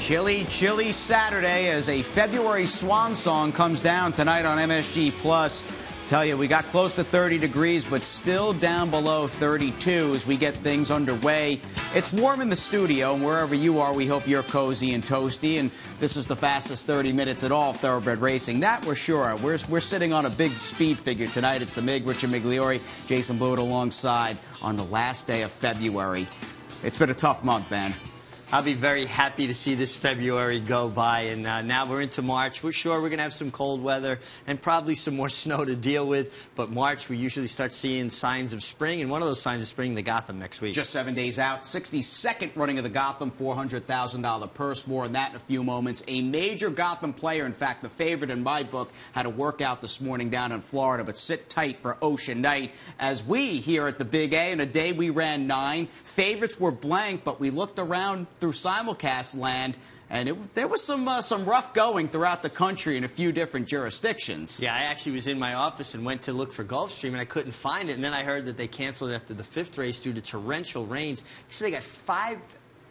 Chilly, chilly Saturday as a February swan song comes down tonight on MSG Plus. Tell you, we got close to 30 degrees, but still down below 32 as we get things underway. It's warm in the studio, and wherever you are, we hope you're cozy and toasty. And this is the fastest 30 minutes at all thoroughbred racing. That we're sure. We're sitting on a big speed figure tonight. It's the Richard Migliore, Jason Blewitt alongside on the last day of February. It's been a tough month, man. I'll be very happy to see this February go by, and now we're into March. We're sure we're going to have some cold weather and probably some more snow to deal with, but March we usually start seeing signs of spring, and one of those signs of spring, the Gotham next week. Just 7 days out, 62nd running of the Gotham, $400,000 purse. More on that in a few moments. A major Gotham player, in fact, the favorite in my book, had a workout this morning down in Florida, but sit tight for Ocean Night. As we here at the Big A, in a day we ran 9, favorites were blank, but we looked around through simulcast land, and there was some rough going throughout the country in a few different jurisdictions. Yeah, I actually was in my office and went to look for Gulfstream, and I couldn't find it. And then I heard that they canceled it after the 5th race due to torrential rains. So they got 5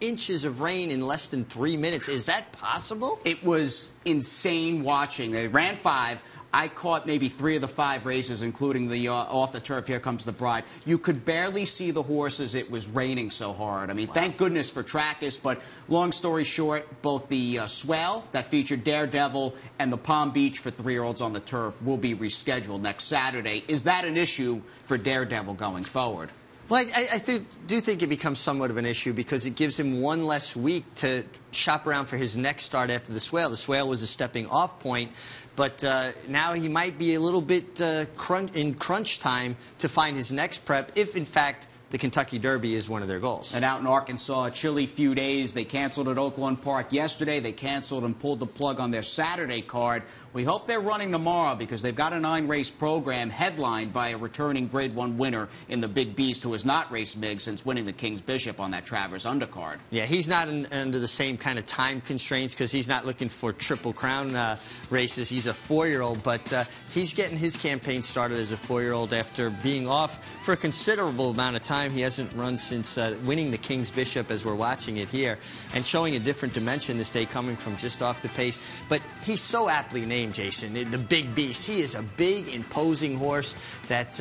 inches of rain in less than 3 minutes. Is that possible? It was insane watching. They ran 5. I caught maybe 3 of the 5 races, including the off the turf, Here Comes the Bride. You could barely see the horses. It was raining so hard. I mean, thank goodness for Trackus, but long story short, both the Swell that featured Daredevil and the Palm Beach for 3-year-olds on the turf will be rescheduled next Saturday. Is that an issue for Daredevil going forward? Well, I do think it becomes somewhat of an issue because it gives him one less week to shop around for his next start after the Swale. The Swale was a stepping off point, but now he might be a little bit in crunch time to find his next prep if, in fact, the Kentucky Derby is one of their goals. And out in Arkansas, a chilly few days. They canceled at Oaklawn Park yesterday. They canceled and pulled the plug on their Saturday card. We hope they're running tomorrow because they've got a 9-race program headlined by a returning Grade 1 winner in the Big Beast who has not raced Mig since winning the King's Bishop on that Travers undercard. Yeah, he's not under the same kind of time constraints because he's not looking for Triple Crown races. He's a 4-year-old, but he's getting his campaign started as a 4-year-old after being off for a considerable amount of time. He hasn't run since winning the King's Bishop as we're watching it here and showing a different dimension this day coming from just off the pace. But he's so aptly named, Jason, the Big Beast. He is a big, imposing horse that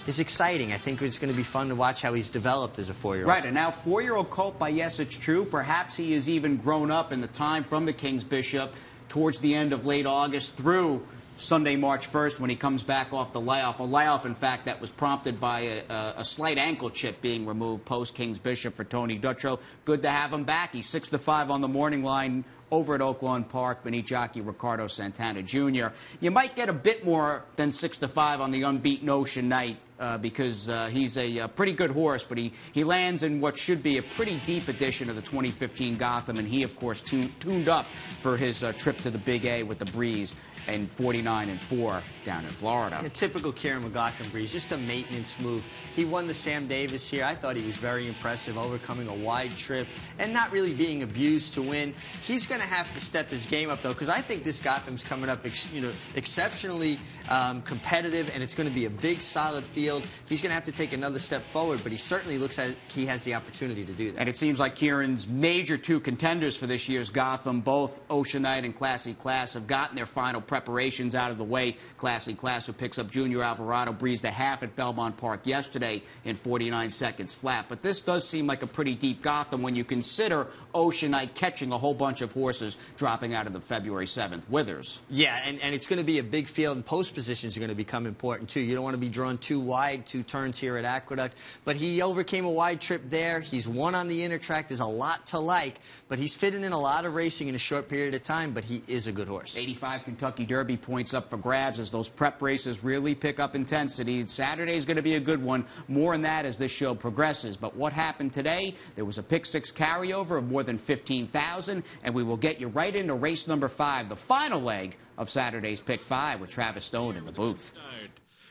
is exciting. I think it's going to be fun to watch how he's developed as a 4-year-old. Right, and now 4-year-old colt by Yes It's True. Perhaps he has even grown up in the time from the King's Bishop towards the end of late August through Sunday, March 1st, when he comes back off the layoff. A layoff, in fact, that was prompted by a slight ankle chip being removed post-King's Bishop for Tony Dutrow. Good to have him back. He's 6-5 on the morning line over at Oaklawn Park, beneath jockey Ricardo Santana Jr. You might get a bit more than 6-5 on the unbeaten Ocean Night because he's a pretty good horse, but he lands in what should be a pretty deep edition of the 2015 Gotham, and he, of course, tuned up for his trip to the Big A with the Breeze and 49-4 down in Florida. A typical Kieran McLaughlin Breeze, just a maintenance move. He won the Sam Davis here. I thought he was very impressive, overcoming a wide trip and not really being abused to win. He's going to have to step his game up, though, because I think this Gotham's coming up exceptionally competitive, and it's going to be a big, solid field. He's going to have to take another step forward, but he certainly looks like he has the opportunity to do that. And it seems like Kieran's major 2 contenders for this year's Gotham, both Ocean Night and Classy Class, have gotten their final preparations out of the way. Classy Class, who picks up Junior Alvarado, breezed a half at Belmont Park yesterday in 49 seconds flat. But this does seem like a pretty deep Gotham when you consider Ocean Night catching a whole bunch of horses dropping out of the February 7th withers. Yeah, and it's going to be a big field, and post positions are going to become important, too. You don't want to be drawn too wide, 2 turns here at Aqueduct. But he overcame a wide trip there. He's won on the inner track. There's a lot to like, but he's fitting in a lot of racing in a short period of time, but he is a good horse. 85 Kentucky Derby points up for grabs as those prep races really pick up intensity. Saturday is going to be a good one. More on that as this show progresses. But what happened today? There was a pick 6 carryover of more than 15,000, and we will get you right into race number 5, the final leg of Saturday's pick 5 with Travis Stone in the booth.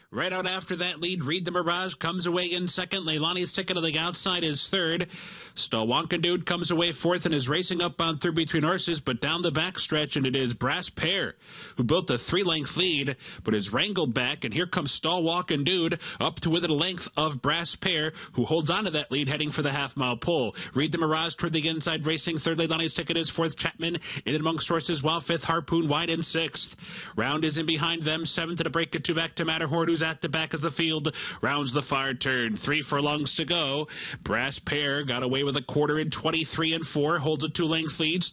Right out after that lead, Read the Mirage comes away in second. Leilani's Ticket of the Outside is third. Dude comes away fourth and is racing up on through between horses, but down the backstretch, and it is Brass Pear, who built a 3-length lead, but is wrangled back, and here comes Dude up to within a length of Brass Pear, who holds on to that lead, heading for the half-mile pole. Read the Mirage toward the inside, racing third. Leilani's Ticket is fourth. Chapman in amongst horses, while fifth. Harpoon wide in sixth. Round is in behind them, seventh at a break at 2 back to Matterhorn, who's at the back of the field. Rounds the far turn, 3 furlongs to go. Brass Pear got away with a quarter in 23 and 4, holds a 2-length lead.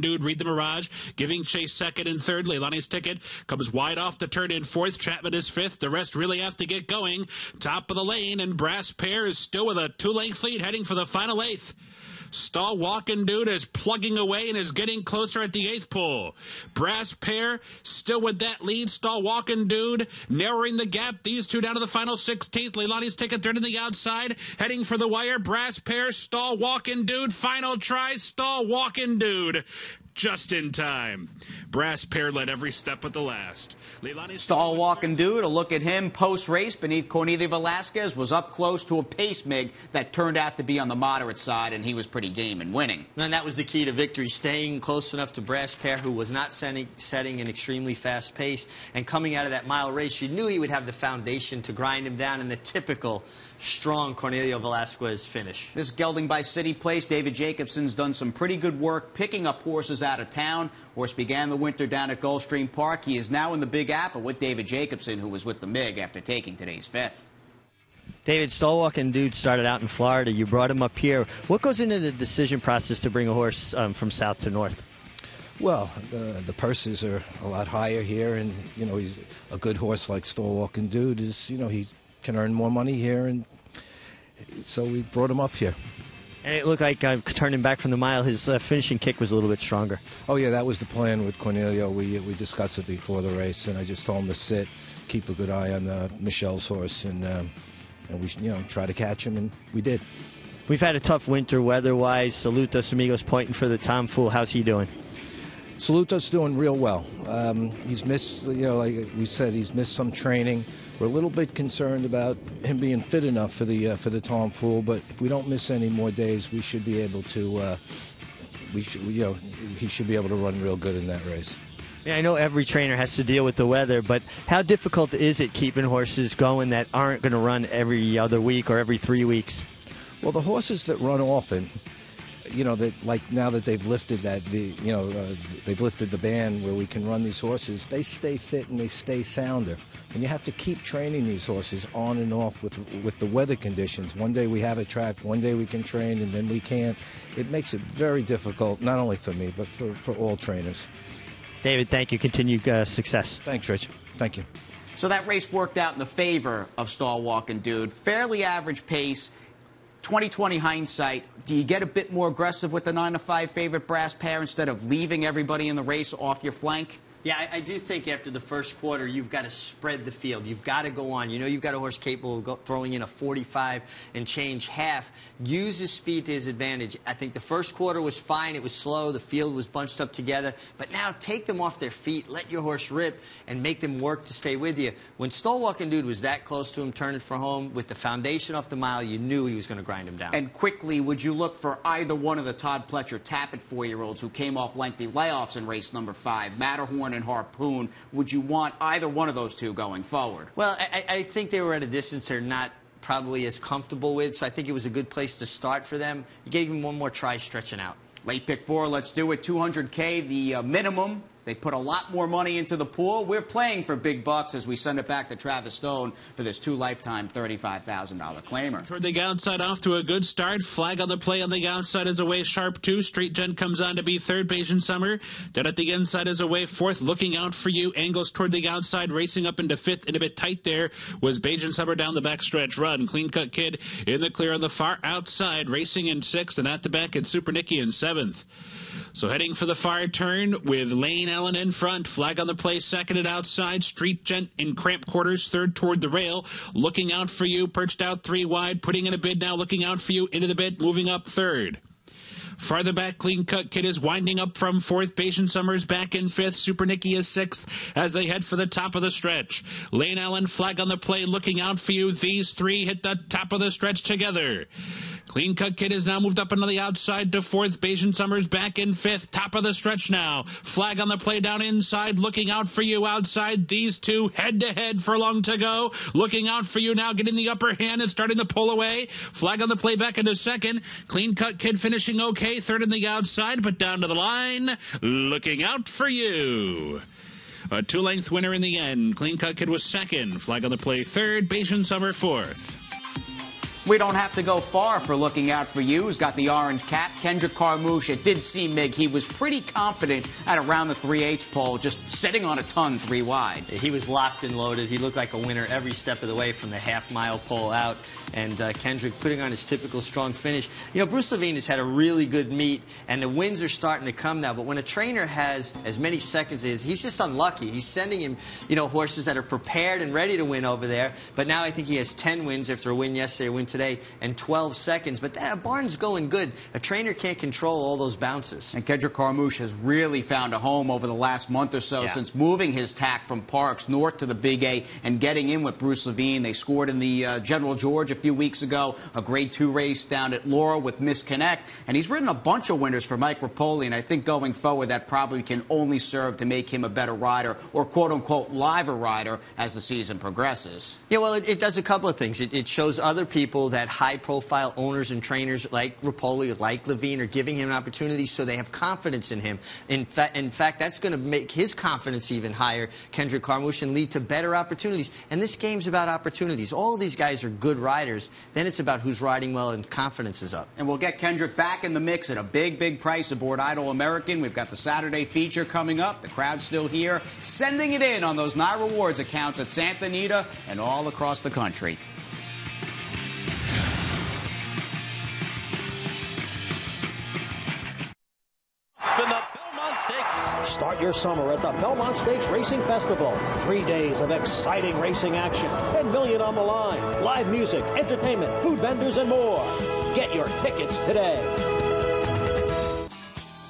Dude, Read the Mirage, giving chase second and third. Leilani's Ticket comes wide off the turn in fourth. Chapman is fifth. The rest really have to get going. Top of the lane, and Brass Pear is still with a 2-length lead, heading for the final eighth. Dude is plugging away and is getting closer at the 8th pole. Brass Pear still with that lead. Dude narrowing the gap. These two down to the final 16th. Leilani's Ticket third on the outside, heading for the wire. Brass Pear, Dude, final try. Dude just in time. Brass Pear led every step at the last. Dude, a look at him post-race beneath Cornelia Velasquez, was up close to a pace mig that turned out to be on the moderate side, and he was pretty game in winning. And that was the key to victory, staying close enough to Brass Pear, who was not setting an extremely fast pace. And coming out of that mile race, you knew he would have the foundation to grind him down in the typical strong Cornelia Velasquez finish. This gelding by City Place, David Jacobson's done some pretty good work picking up horses out of town. Horse began the winter down at Gulfstream Park. He is now in the Big Apple with David Jacobson, who was with the MIG after taking today's 5th. David, Dude started out in Florida. You brought him up here. What goes into the decision process to bring a horse from south to north? Well, the purses are a lot higher here, and he's a good horse like Dude is, he can earn more money here, and so we brought him up here. And it looked like turning back from the mile, his finishing kick was a little bit stronger. Oh yeah, that was the plan with Cornelia. We discussed it before the race, and I just told him to sit, keep a good eye on Michelle's horse, and we try to catch him, and we did. We've had a tough winter weather-wise. Salutos Amigos pointing for the Tom Fool. How's he doing? Salutos doing real well. He's missed, like we said, he's missed some training. We're a little bit concerned about him being fit enough for the Tom Fool, but if we don't miss any more days, we should be able to. He should be able to run real good in that race. Yeah, I know every trainer has to deal with the weather, but how difficult is it keeping horses going that aren't going to run every other week or every 3 weeks? Well, the horses that run often, that like now that they've lifted they've lifted the ban where we can run these horses, they stay fit and they stay sounder. And you have to keep training these horses on and off with the weather conditions. One day we have a track, one day we can train, and then we can't. It makes it very difficult, not only for me, but for all trainers. David, thank you. Continued success. Thanks, Rich. Thank you. So that race worked out in the favor of Dude. Fairly average pace. 20/20 hindsight, do you get a bit more aggressive with the 9-5 favorite Brass Pear instead of leaving everybody in the race off your flank? Yeah, I do think after the first quarter, you've got to spread the field. You've got to go on. You've got a horse capable of throwing in a 45 and change half. Use his speed to his advantage. I think the first quarter was fine. It was slow. The field was bunched up together. But now take them off their feet, let your horse rip, and make them work to stay with you. When Dude was that close to him, turning for home, with the foundation off the mile, you knew he was going to grind him down. And quickly, would you look for either one of the Todd Pletcher Tappet 4-year-olds who came off lengthy layoffs in race number 5, Matterhorn and Harpoon? Would you want either one of those two going forward? Well, I think they were at a distance they're not probably as comfortable with, so I think it was a good place to start for them. You gave them one more try stretching out. Late pick 4, let's do it. $200K, the minimum. They put a lot more money into the pool. We're playing for big bucks as we send it back to Travis Stone for this 2-lifetime $35,000 claimer. Toward the outside, off to a good start. Flag on the play on the outside is away sharp 2. Street Gent comes on to be 3rd. Bayesian Summer. Then at the inside is away 4th. Looking out for you. Angles toward the outside. Racing up into 5th. And a bit tight there was Bayesian Summer down the back stretch. Run. Clean Cut Kid in the clear on the far outside. Racing in 6th. And at the back it's Super Nicky in 7th. So heading for the far turn with Lane Allen in front. Flag on the play, seconded outside. Street Gent in cramped quarters, 3rd toward the rail. Looking out for you, perched out 3 wide. Putting in a bid now, looking out for you into the bid, moving up 3rd. Farther back, Clean Cut Kid is winding up from 4th. Patient Summers back in 5th. Super Nicky is 6th as they head for the top of the stretch. Lane Allen, flag on the play, looking out for you. These 3 hit the top of the stretch together. Clean Cut Kid has now moved up into the outside to fourth. Bayesian Summers back in fifth. Top of the stretch now. Flag on the play down inside. Looking out for you outside. These two head-to-head for long to go. Looking out for you now. Getting the upper hand and starting to pull away. Flag on the play back into second. Clean Cut Kid finishing okay. Third in the outside, but down to the line. Looking out for you. A two-length winner in the end. Clean Cut Kid was second. Flag on the play third. Bayesian Summer fourth. We don't have to go far for looking out for you. He's got the orange cap. Kendrick Carmouche. It did seem, Mig, he was pretty confident at around the 3/8 pole, just sitting on a ton 3 wide. He was locked and loaded. He looked like a winner every step of the way from the half-mile pole out. And Kendrick putting on his typical strong finish. You know, Bruce Levine has had a really good meet, and the wins are starting to come now. But when a trainer has as many seconds as he's just unlucky. He's sending him, you know, horses that are prepared and ready to win over there. But now I think he has 10 wins after a win yesterday, a win today, and 12 seconds. But that barn's going good. A trainer can't control all those bounces. And Kendrick Carmouche has really found a home over the last month or so since moving his tack from Parks north to the Big A and getting in with Bruce Levine. They scored in the General George a few weeks ago, a Grade 2 race down at Laurel with Misconnect. And he's ridden a bunch of winners for Mike Rapoli, and I think going forward that probably can only serve to make him a better rider, or quote-unquote liver rider, as the season progresses. Yeah, well, it does a couple of things. It shows other people that high-profile owners and trainers like Rapoli, like Levine, are giving him an opportunity, so they have confidence in him. In fact, that's going to make his confidence even higher, Kendrick Carmouche, and lead to better opportunities. And this game's about opportunities. All of these guys are good riders. Then it's about who's riding well and confidence is up. And we'll get Kendrick back in the mix at a big, big price aboard Idol American. We've got the Saturday feature coming up. The crowd's still here, sending it in on those NyRewards accounts at Santa Anita and all across the country. Start your summer at the Belmont Stakes Racing Festival. 3 days of exciting racing action. 10 million on the line. Live music, entertainment, food vendors, and more. Get your tickets today.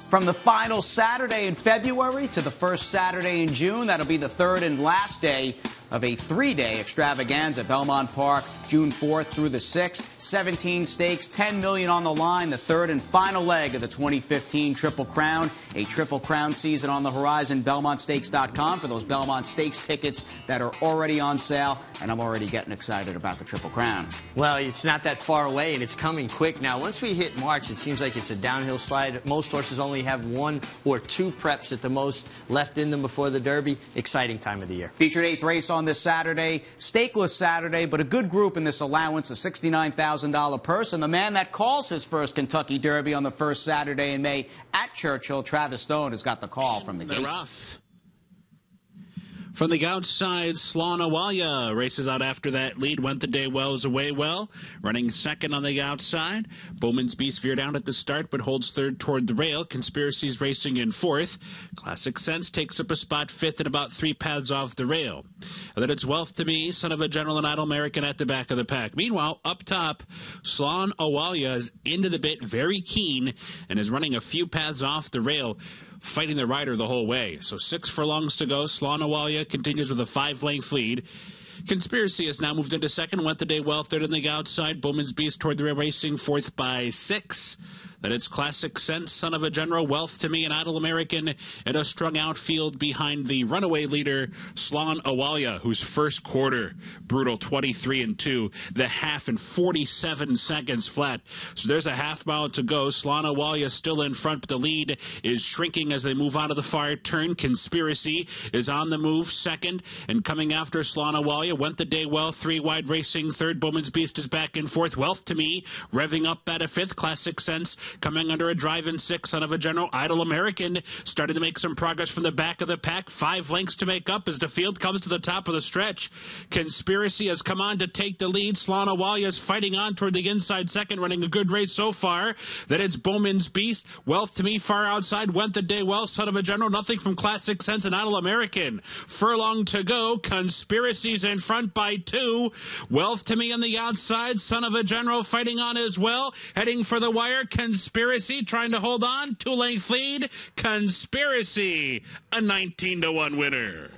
From the final Saturday in February to the first Saturday in June, that'll be the third and last day of a 3-day extravaganza at Belmont Park, June 4th through the 6th. 17 stakes, 10 million on the line, the third and final leg of the 2015 Triple Crown. A Triple Crown season on the horizon. BelmontStakes.com for those Belmont Stakes tickets that are already on sale. And I'm already getting excited about the Triple Crown. Well, it's not that far away, and it's coming quick. Now, once we hit March, it seems like it's a downhill slide. Most horses only have 1 or 2 preps at the most left in them before the Derby. Exciting time of the year. Featured 8th race on this Saturday. Stakeless Saturday, but a good group in this allowance, a $69,000 purse. And the man that calls his first Kentucky Derby on the first Saturday in May at Churchill, Travis Stone, has got the call from the gate. Off. From the outside, Slanawalia races out after that lead. Went the day well, is away well. Running second on the outside. Bowman's Beast veered out at the start, but holds third toward the rail. Conspiracy's racing in fourth. Classic Sense takes up a spot fifth and about 3 paths off the rail. And then it's Wealth to Me, Son of a General and Idle American at the back of the pack. Meanwhile, up top, Slanawalia is into the bit, very keen, and is running a few paths off the rail, fighting the rider the whole way. So 6 furlongs to go. Slanawalia continues with a 5-length lead. Conspiracy has now moved into second. Went the day well, third on the outside. Bowman's Beast toward the rail racing, fourth by 6. Then it's Classic Sense, Son of a General, Wealth to Me, and Idle American in a strung out field behind the runaway leader, Slanawalia, whose first quarter, brutal 23-2, the half in 47 seconds flat. So there's a half mile to go. Slanawalia still in front, but the lead is shrinking as they move out of the far turn. Conspiracy is on the move, second, and coming after Slanawalia. Went the day well, 3 wide racing, third. Bowman's Beast is back in fourth. Wealth to Me, revving up at a fifth. Classic Sense coming under a drive in 6, Son of a General. Idle American started to make some progress from the back of the pack. 5 lengths to make up as the field comes to the top of the stretch. Conspiracy has come on to take the lead. Slanawalia is fighting on toward the inside second, running a good race so far. Then it's Bowman's Beast. Wealth to Me far outside. Went the day well, Son of a General. Nothing from Classic Sense and Idle American. Furlong to go. Conspiracy's in front by 2. Wealth to Me on the outside. Son of a General fighting on as well. Heading for the wire. Conspiracy trying to hold on. 2-length lead. Conspiracy, a 19-1 winner.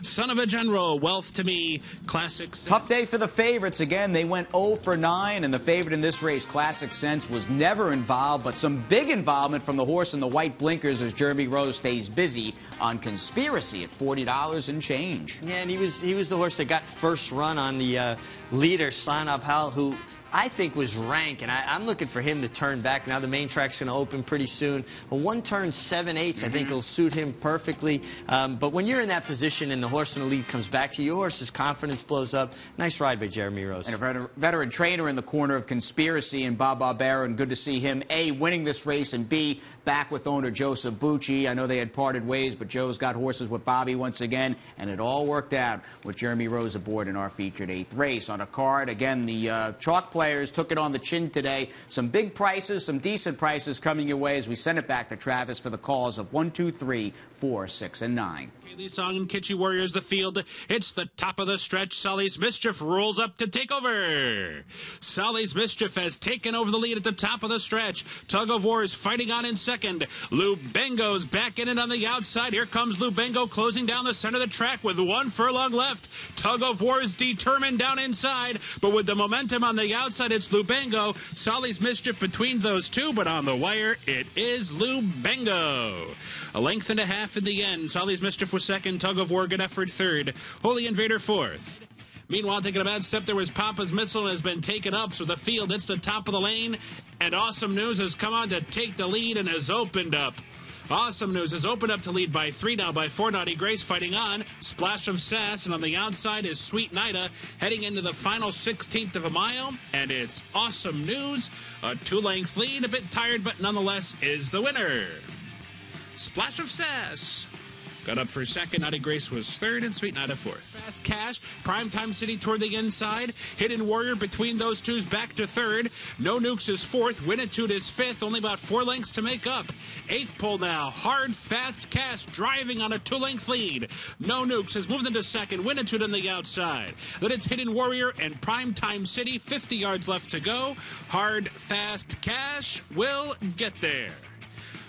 Son of a General, Wealth to Me, Classic Sense. Tough day for the favorites. Again, they went 0 for 9, and the favorite in this race, Classic Sense, was never involved, but some big involvement from the horse in the white blinkers as Jeremy Rose stays busy on Conspiracy at $40 and change. Yeah, and he was the horse that got first run on the leader, Slanov Hal, who I think was rank, and I'm looking for him to turn back. Now the main track's going to open pretty soon. A one-turn 7/8 I think will suit him perfectly. But when you're in that position and the horse in the lead comes back to you, your horse's confidence blows up. Nice ride by Jeremy Rose. And a veteran trainer in the corner of Conspiracy and Bob Barbera, and good to see him, A, winning this race, and B, back with owner Joseph Bucci. I know they had parted ways, but Joe's got horses with Bobby once again, and it all worked out with Jeremy Rose aboard in our featured 8th race. On a card, again, the chalk players took it on the chin today. Some big prices, some decent prices coming your way as we send it back to Travis for the calls of 1, 2, 3, 4, 6, and 9. Song and Kitschy Warriors the field. It's the top of the stretch. Solly's Mischief rolls up to take over. Solly's Mischief has taken over the lead at the top of the stretch. Tug of War is fighting on in second. Lubengo's back in it on the outside. Here comes Lubengo closing down the center of the track with 1 furlong left. Tug of War is determined down inside, but with the momentum on the outside, it's Lubengo. Solly's Mischief between those two, but on the wire, it is Lubengo. A length and a half in the end. Solly's Mischief was second. Tug of War, good effort, third. Holy Invader, fourth. Meanwhile, taking a bad step, there was Papa's Missile and has been taken up. So the field, it's the top of the lane. And Awesome News has come on to take the lead and has opened up. Awesome News has opened up to lead by 3, now by 4. Naughty Grace fighting on. Splash of Sass, and on the outside is Sweet Nida heading into the final 16th of a mile. And it's Awesome News, a 2-length lead, a bit tired, but nonetheless is the winner. Splash of Sass got up for second. Naughty Grace was third, and Sweet Nida fourth. Fast Cash, Primetime City toward the inside. Hidden Warrior between those two's back to third. No Nukes is fourth. Winnitude is fifth. Only about 4 lengths to make up. 8th pole now. Hard Fast Cash driving on a 2-length lead. No Nukes has moved into second. Winnitude on the outside. Then it's Hidden Warrior and Primetime City. 50 yards left to go. Hard Fast Cash will get there.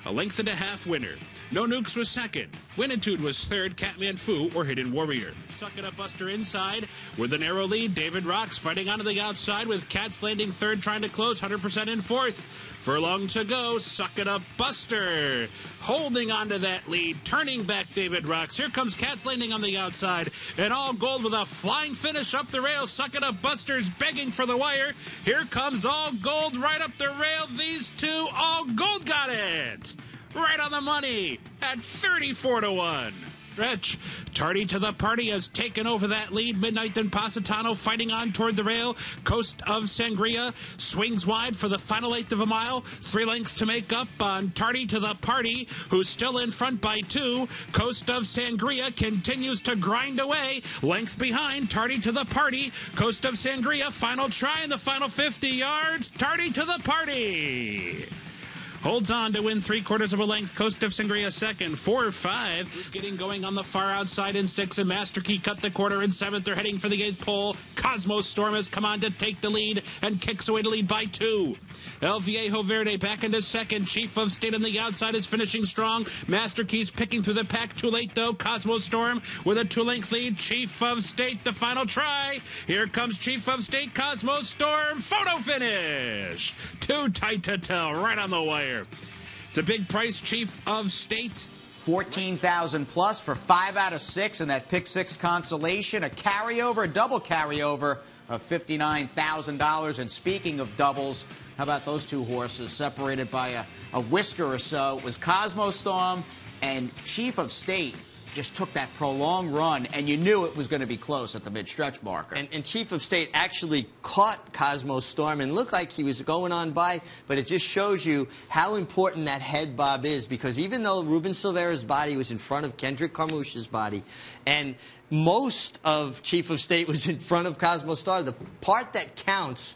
A length and a half winner. No Nukes was second. Winnitude was third. Catman Fu or Hidden Warrior. Suck It Up Buster inside with a narrow lead. David Rocks fighting onto the outside with Cats landing third, trying to close 100% in fourth. Furlong to go. Suck It Up Buster holding onto that lead, turning back David Rocks. Here comes Cats landing on the outside, and All Gold with a flying finish up the rail. Suck It Up Buster's begging for the wire. Here comes All Gold right up the rail. These two, All Gold got it. Right on the money at 34 to 1. Stretch. Tardy to the Party has taken over that lead. Midnight and Positano fighting on toward the rail. Coast of Sangria swings wide for the final 1/8 of a mile. 3 lengths to make up on Tardy to the Party, who's still in front by 2. Coast of Sangria continues to grind away. Length behind Tardy to the Party. Coast of Sangria, final try in the final 50 yards. Tardy to the Party holds on to win 3/4 of a length. Coast of Sangria second. 4-5. Who's getting going on the far outside in 6. And Master Key cut the quarter in 7th. They're heading for the 8th pole. Cosmos Storm has come on to take the lead and kicks away to lead by 2. El Viejo Verde back into second. Chief of State on the outside is finishing strong. Master Key's picking through the pack. Too late though. Cosmos Storm with a 2-length lead. Chief of State, the final try. Here comes Chief of State. Cosmos Storm. Photo finish. Too tight to tell. Right on the wire. It's a big price, Chief of State. 14,000 plus for 5 out of 6 in that pick 6 consolation. A carryover, a double carryover of $59,000. And speaking of doubles, how about those two horses separated by a whisker or so? It was Cosmo Storm and Chief of State. Just took that prolonged run, and you knew it was going to be close at the mid-stretch marker. And Chief of State actually caught Cosmo Storm and looked like he was going on by, but it just shows you how important that head bob is, because even though Ruben Silvera's body was in front of Kendrick Carmouche's body, and most of Chief of State was in front of Cosmo Star, the part that counts,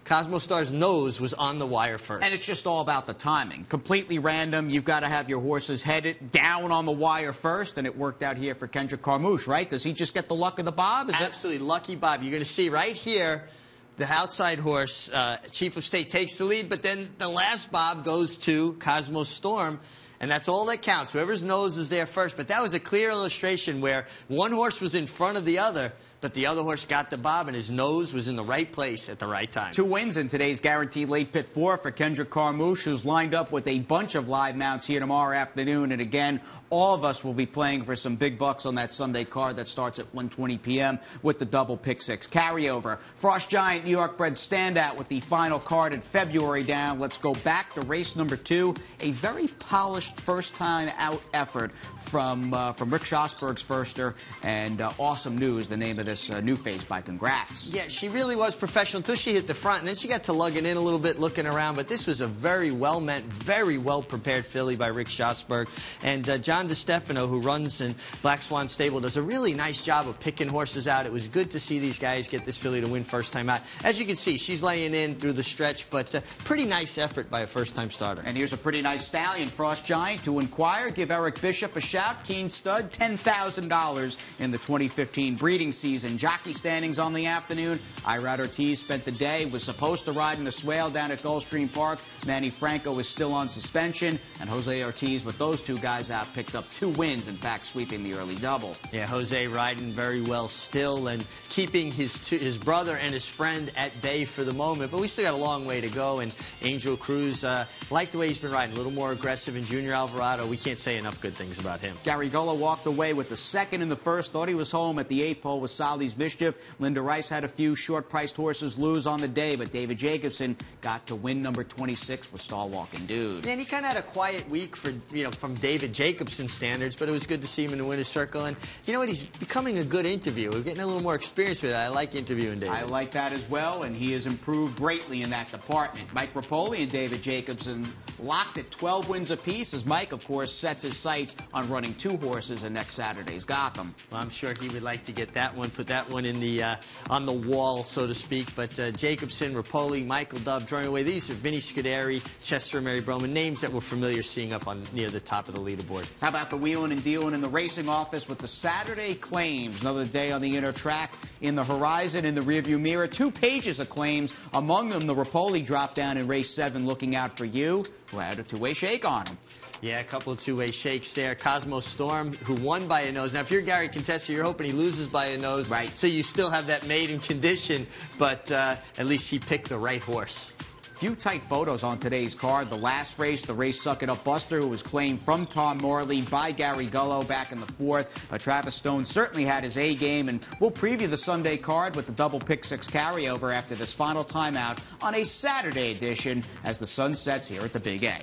Cosmo Star's nose was on the wire first. And it's just all about the timing. Completely random. You've got to have your horses headed down on the wire first, and it worked out here for Kendrick Carmouche, right? Does he just get the luck of the bob? Absolutely. Lucky Bob. You're going to see right here the outside horse, Chief of State, takes the lead, but then the last bob goes to Cosmo Storm. and that's all that counts. Whoever's nose is there first. But that was a clear illustration where one horse was in front of the other, but the other horse got the bob, and his nose was in the right place at the right time. 2 wins in today's guaranteed late pick 4 for Kendrick Carmouche, who's lined up with a bunch of live mounts here tomorrow afternoon. And again, all of us will be playing for some big bucks on that Sunday card that starts at 1:20 p.m. with the double pick 6 carryover. Frost Giant New York bred standout with the final card in February down. Let's go back to race number 2. A very polished first-time out effort from Rick Schosberg's firster, and awesome news, the name of this new face by congrats. Yeah, she really was professional until she hit the front, and then she got to lugging in a little bit, looking around. But this was a very well-meant, very well-prepared filly by Rick Schosberg. And John DeStefano, who runs in Black Swan Stable, does a really nice job of picking horses out. It was good to see these guys get this filly to win first time out. As you can see, she's laying in through the stretch, but pretty nice effort by a first-time starter. And here's a pretty nice stallion, Frost Giant. To inquire, give Eric Bishop a shout. Keen stud, $10,000 in the 2015 breeding season. Jockey standings on the afternoon. Irad Ortiz spent the day, was supposed to ride in the swale down at Gulfstream Park. Manny Franco is still on suspension, and Jose Ortiz, with those two guys out, picked up 2 wins, in fact, sweeping the early double. Yeah, Jose riding very well still and keeping his brother and his friend at bay for the moment, but we still got a long way to go. And Angel Cruz, like the way he's been riding, a little more aggressive. And Junior Alvarado, we can't say enough good things about him. Gary Gullo walked away with the 2nd in the first. Thought he was home at the 8th pole with Sally's Mischief. Linda Rice had a few short-priced horses lose on the day, but David Jacobson got to win number 26 for Star Walking Dude. And he kind of had a quiet week for, from David Jacobson standards, but it was good to see him in the winner's circle. And you know what? He's becoming a good interviewer. We're getting a little more experience with that. I like interviewing David. I like that as well, and he has improved greatly in that department. Mike Rapoli and David Jacobson locked at 12 wins apiece, as Mike, of course, sets his sights on running 2 horses in next Saturday's Gotham. Well, I'm sure he would like to get that one, put that one in the on the wall, so to speak. But Jacobson, Rapoli, Michael Dubb drawing away. These are Vinny Scuderi, Chester and Mary Broman, names that we're familiar seeing up on near the top of the leaderboard. How about the wheeling and dealing in the racing office with the Saturday claims? Another day on the inner track, in the horizon, in the rearview mirror. 2 pages of claims, among them the Rapoli drop down in race 7, looking out for you, who had a 2-way shake on him. Yeah, a couple of 2-way shakes there. Cosmo Storm, who won by a nose. Now, if you're Gary Contessa, you're hoping he loses by a nose. Right. So you still have that maiden condition, but at least he picked the right horse. Few tight photos on today's card. The last race, the race Suck It Up Buster, who was claimed from Tom Morley by Gary Gullo back in the 4th. Travis Stone certainly had his A game, and we'll preview the Sunday card with the double pick 6 carryover after this final timeout on a Saturday edition as the sun sets here at the Big A.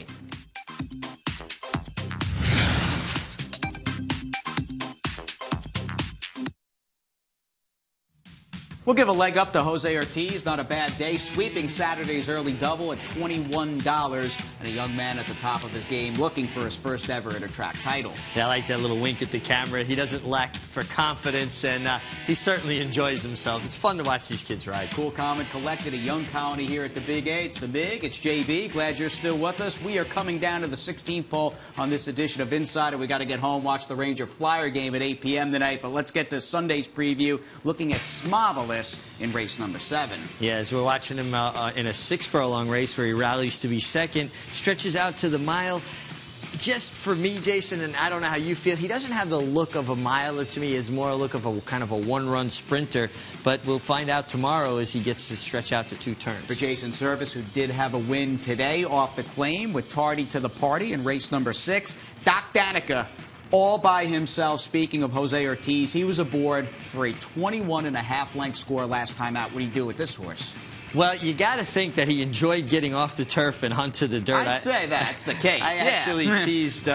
We'll give a leg up to Jose Ortiz. Not a bad day. Sweeping Saturday's early double at $21. And a young man at the top of his game looking for his first ever inter-track title. Yeah, I like that little wink at the camera. He doesn't lack for confidence, and he certainly enjoys himself. It's fun to watch these kids ride. Cool, calm, and collected. A young colony here at the Big A. It's the Big. It's JB. Glad you're still with us. We are coming down to the 16th pole on this edition of Insider. We got to get home, watch the Ranger Flyer game at 8 p.m. tonight. But let's get to Sunday's preview, looking at Smoveless in race number 7. Yeah, as we're watching him in a 6-furlong race where he rallies to be second, stretches out to the mile. Just for me, Jason, and I don't know how you feel, he doesn't have the look of a miler to me. It's more a look of a kind of a one-run sprinter. But we'll find out tomorrow as he gets to stretch out to 2 turns. For Jason Service, who did have a win today off the claim with Tardy to the Party in race number 6, Doc Danica all by himself. Speaking of Jose Ortiz, he was aboard for a 21.5-length score last time out. What do you do with this horse? Well, you got to think that he enjoyed getting off the turf and hunt to the dirt. I'd say that's the case. I actually teased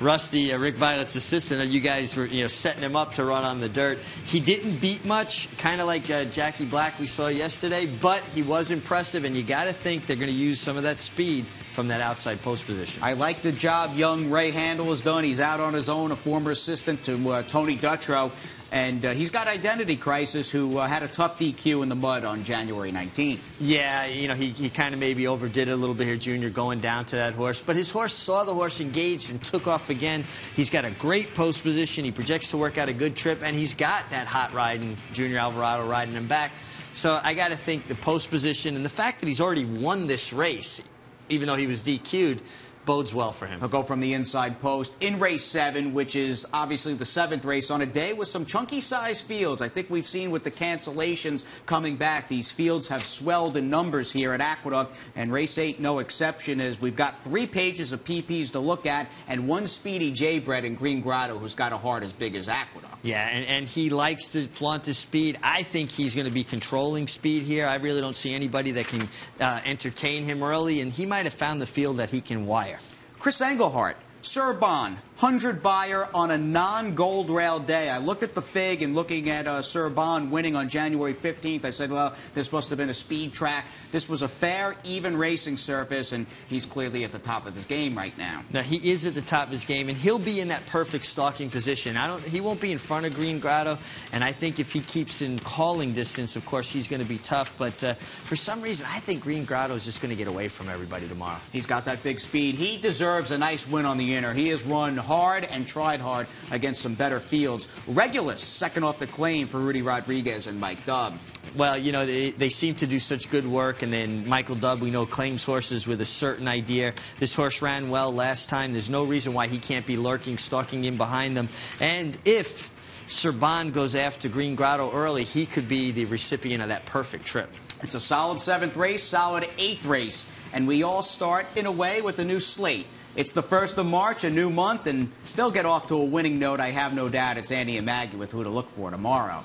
Rusty, Rick Violet's assistant, and you guys were setting him up to run on the dirt. He didn't beat much, kind of like Jackie Black we saw yesterday, but he was impressive, and you got to think they're going to use some of that speed from that outside post position. I like the job young Ray Handel has done. He's out on his own, a former assistant to Tony Dutrow. And he's got identity crisis, who had a tough DQ in the mud on January 19th. Yeah, he kind of maybe overdid it a little bit here, Junior, going down to that horse. But his horse saw the horse engaged and took off again. He's got a great post position. He projects to work out a good trip, and he's got that hot riding Junior Alvarado riding him back. So I got to think the post position and the fact that he's already won this race, even though he was DQ'd, bodes well for him. He'll go from the inside post in race 7, which is obviously the 7th race on a day with some chunky-sized fields. I think we've seen with the cancellations coming back, these fields have swelled in numbers here at Aqueduct, and race 8 no exception, as we've got 3 pages of PPs to look at and 1 speedy J-bred in Green Grotto who's got a heart as big as Aqueduct. Yeah, and he likes to flaunt his speed. I think he's going to be controlling speed here. I really don't see anybody that can entertain him early, and he might have found the field that he can wire. Chris Englehart, Surbon, 100 buyer on a non-gold rail day. I looked at the fig and looking at Surbon winning on January 15th. I said, well, this must have been a speed track. This was a fair, even racing surface, and he's clearly at the top of his game right now. Now, he is at the top of his game, and he'll be in that perfect stalking position. He won't be in front of Green Grotto, and I think if he keeps in calling distance, of course, he's going to be tough. But for some reason, I think Green Grotto is just going to get away from everybody tomorrow. He's got that big speed. He deserves a nice win on the inner. He has run hard and tried hard against some better fields. Regulus, second off the claim for Rudy Rodriguez and Mike Dubb. Well, you know, they seem to do such good work, and then Michael Dubb, we know, claims horses with a certain idea. This horse ran well last time. There's no reason why he can't be lurking, stalking in behind them. And if Surbon goes after Green Grotto early, he could be the recipient of that perfect trip. It's a solid 7th race, solid 8th race, and we all start, in a way, with a new slate. It's the 1st of March, a new month, and they'll get off to a winning note. I have no doubt it's Andy and Maggie with who to look for tomorrow.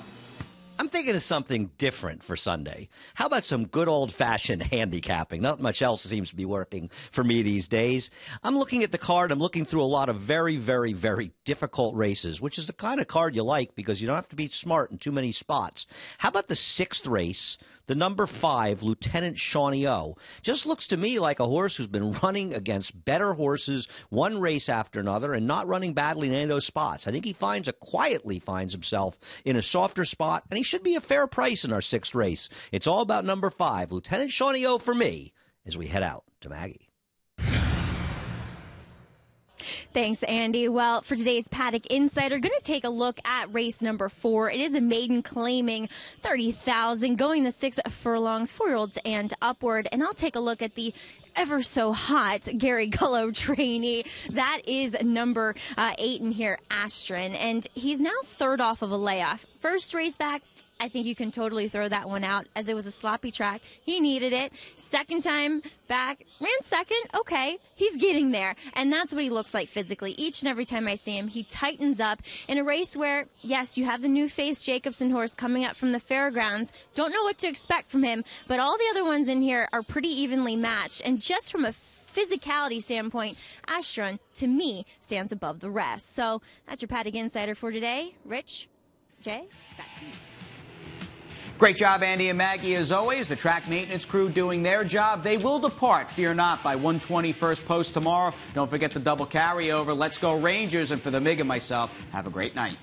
I'm thinking of something different for Sunday. How about some good old-fashioned handicapping? Not much else seems to be working for me these days. I'm looking at the card. I'm looking through a lot of very, very, very difficult races, which is the kind of card you like because you don't have to be smart in too many spots. How about the 6th race? The number 5, Lieutenant Shawnee O, just looks to me like a horse who's been running against better horses one race after another and not running badly in any of those spots. I think he quietly finds himself in a softer spot, and he should be a fair price in our 6th race. It's all about number 5, Lieutenant Shawnee O for me, as we head out to Maggie. Thanks, Andy. Well, for today's Paddock Insider, going to take a look at race number 4. It is a maiden claiming 30,000, going the 6 furlongs, 4-year-olds and upward. And I'll take a look at the ever so hot Gary Gullo trainee. That is number 8 in here, Astron. And he's now 3rd off of a layoff. First race back, I think you can totally throw that one out as it was a sloppy track. He needed it. Second time back, ran 2nd. Okay, he's getting there. And that's what he looks like physically. Each and every time I see him, he tightens up in a race where, yes, you have the new face Jacobson horse coming up from the fairgrounds. Don't know what to expect from him, but all the other ones in here are pretty evenly matched. And just from a physicality standpoint, Astron, to me, stands above the rest. So that's your Paddock Insider for today. Rich, Jay, back to you. Great job, Andy and Maggie, as always. The track maintenance crew doing their job. They will depart, fear not, by 1:20 first post tomorrow. Don't forget the double carryover. Let's go Rangers. And for the Mig and myself, have a great night.